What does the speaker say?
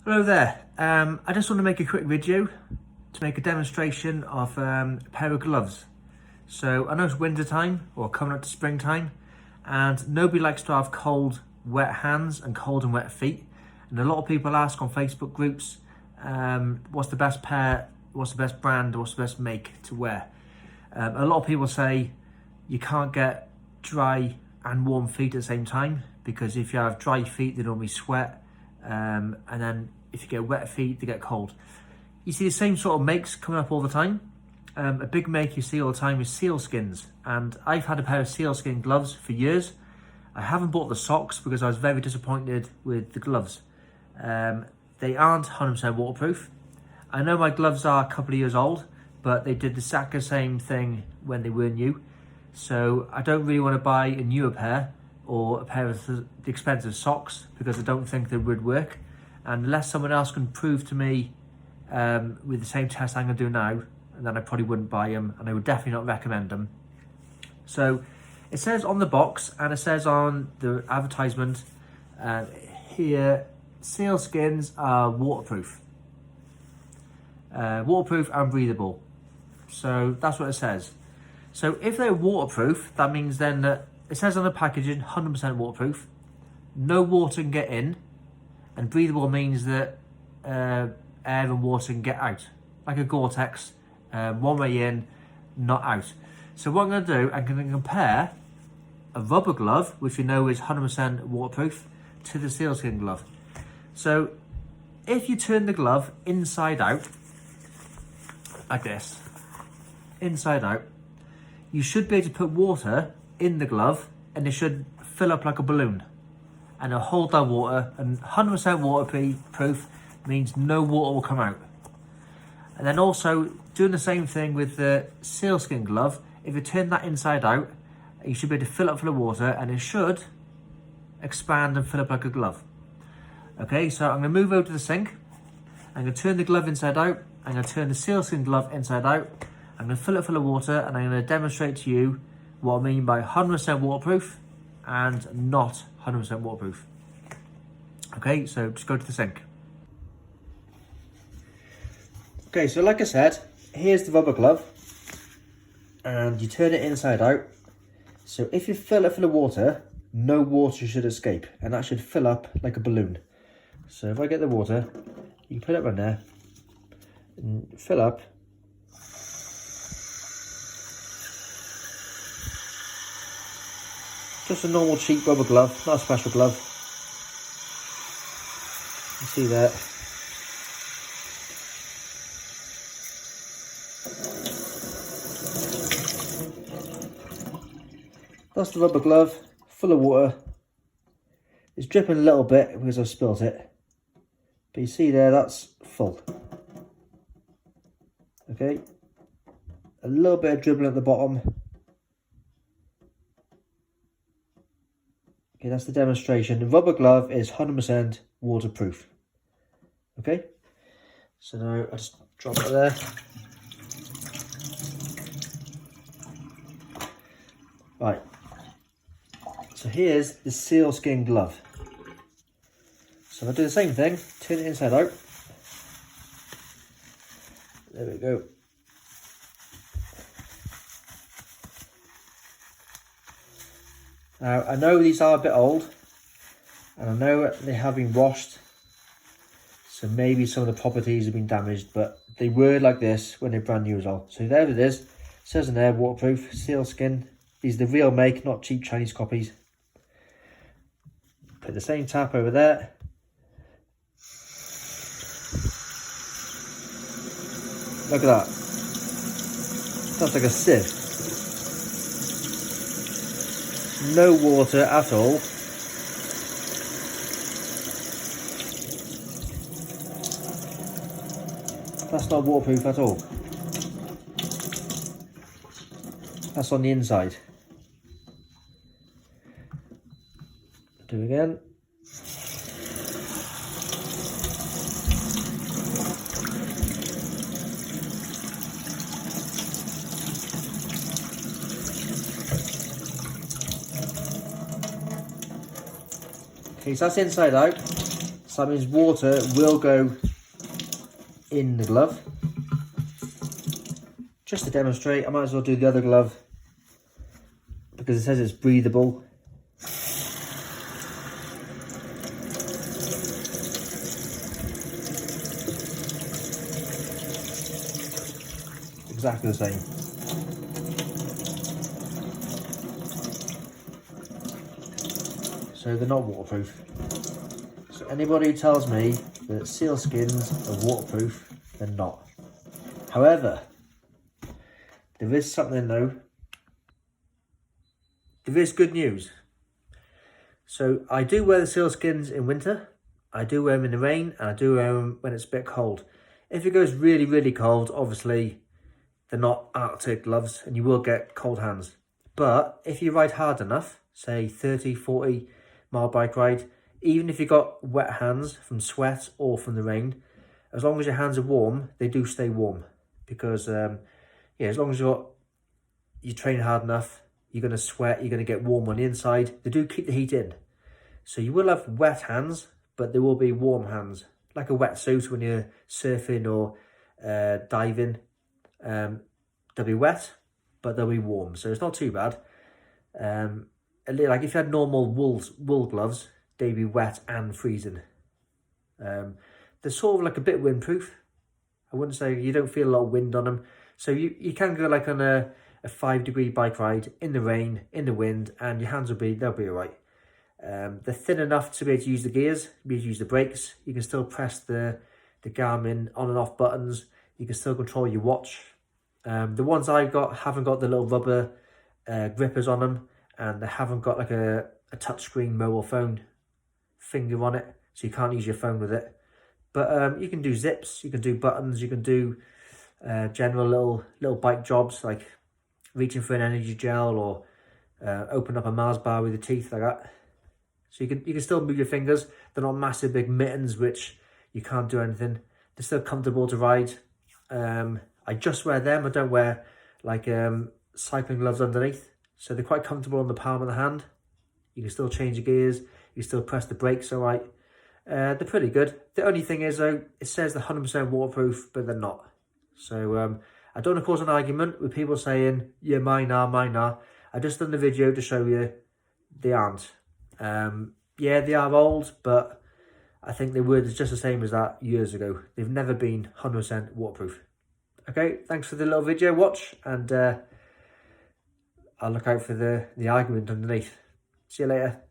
Hello there, I just want to make a quick video to make a demonstration of a pair of gloves. So I know it's winter time or coming up to springtime and nobody likes to have cold, wet hands and cold and wet feet. And a lot of people ask on Facebook groups, what's the best pair, what's the best brand, what's the best make to wear. A lot of people say you can't get dry and warm feet at the same time because if you have dry feet they normally sweat. And then if you get wet feet, they get cold. You see the same sort of makes coming up all the time. A big make you see all the time is Sealskinz, and I've had a pair of sealskin gloves for years. I haven't bought the socks because I was very disappointed with the gloves. They aren't 100% waterproof. I know my gloves are a couple of years old, but they did the exact same thing when they were new. So I don't really want to buy a newer pair or a pair of the expensive socks because I don't think they would work. And unless someone else can prove to me with the same test I'm going to do now, then I probably wouldn't buy them, and I would definitely not recommend them. So it says on the box and it says on the advertisement here, Sealskinz are waterproof. Waterproof and breathable. So that's what it says. So if they're waterproof, that means then that it says on the packaging 100% waterproof, no water can get in, and breathable means that air and water can get out, like a Gore-Tex, one way in, not out. So what I'm going to do, I'm going to compare a rubber glove, which we know is 100% waterproof, to the sealskin glove. So if you turn the glove inside out, like this, inside out, you should be able to put water in the glove and it should fill up like a balloon and it'll hold that water, and 100% waterproof means no water will come out. And then also doing the same thing with the sealskin glove, if you turn that inside out, you should be able to fill up full of water and it should expand and fill up like a glove. Okay, so I'm going to move over to the sink. I'm going to turn the glove inside out. I'm going to turn the sealskin glove inside out. I'm going to fill it full of water and I'm going to demonstrate to you what I mean by 100% waterproof and not 100% waterproof. Okay, so just go to the sink. Okay, so like I said, here's the rubber glove and you turn it inside out. So if you fill it full of water, no water should escape and that should fill up like a balloon. So if I get the water, you can put it around there and fill up. Just a normal cheap rubber glove, not a special glove. You see that. That's the rubber glove, full of water. It's dripping a little bit because I've spilt it. But you see there, that's full. Okay. A little bit of dribbling at the bottom. Okay, that's the demonstration. The rubber glove is 100% waterproof. Okay, so now I just drop it there. Right, so here's the sealskin glove. So I'll do the same thing, turn it inside out. There we go. Now, I know these are a bit old, and I know they have been washed, so maybe some of the properties have been damaged, but they were like this when they're brand new as well. So there it is, it says in there, waterproof, sealskin. These are the real make, not cheap Chinese copies. Put the same tap over there. Look at that. That's like a sieve. No water at all. That's not waterproof at all. That's on the inside. Do it again. Okay, so that's inside out. So that means water will go in the glove. Just to demonstrate, I might as well do the other glove because it says it's breathable. Exactly the same. So they're not waterproof. So anybody who tells me that sealskins are waterproof, they're not. However, there is something though. There is good news. So I do wear the sealskins in winter. I do wear them in the rain, and I do wear them when it's a bit cold. If it goes really, really cold, obviously they're not Arctic gloves and you will get cold hands. But if you ride hard enough, say 30, 40 mile bike ride, even if you've got wet hands from sweat or from the rain, as long as your hands are warm, they do stay warm. Because, yeah, as long as you train hard enough, you're going to sweat, you're going to get warm on the inside. They do keep the heat in. So you will have wet hands, but there will be warm hands. Like a wetsuit when you're surfing or diving. They'll be wet, but they'll be warm. So it's not too bad. Like if you had normal wool gloves, they'd be wet and freezing. They're sort of like a bit windproof. I wouldn't say you don't feel a lot of wind on them. So you can go like on a 5-degree bike ride in the rain, in the wind, and your hands they'll be all right. They're thin enough to be able to use the gears, be able to use the brakes. You can still press the Garmin on and off buttons. You can still control your watch. The ones I've got haven't got the little rubber grippers on them, and they haven't got like a touchscreen mobile phone finger on it, so you can't use your phone with it. But you can do zips, you can do buttons, you can do general little bike jobs like reaching for an energy gel or open up a Mars bar with your teeth like that. So you can still move your fingers. They're not massive big mittens which you can't do anything. They're still comfortable to ride. I just wear them. I don't wear like cycling gloves underneath. So they're quite comfortable on the palm of the hand. You can still change the gears. You can still press the brakes all right. They're pretty good. The only thing is though, it says they're 100% waterproof, but they're not. So I don't want to cause an argument with people saying, yeah, mine are. I just done the video to show you they aren't. Yeah, they are old, but I think they were just the same as that years ago. They've never been 100% waterproof. Okay, thanks for the little video watch, and I'll look out for the argument underneath. See you later.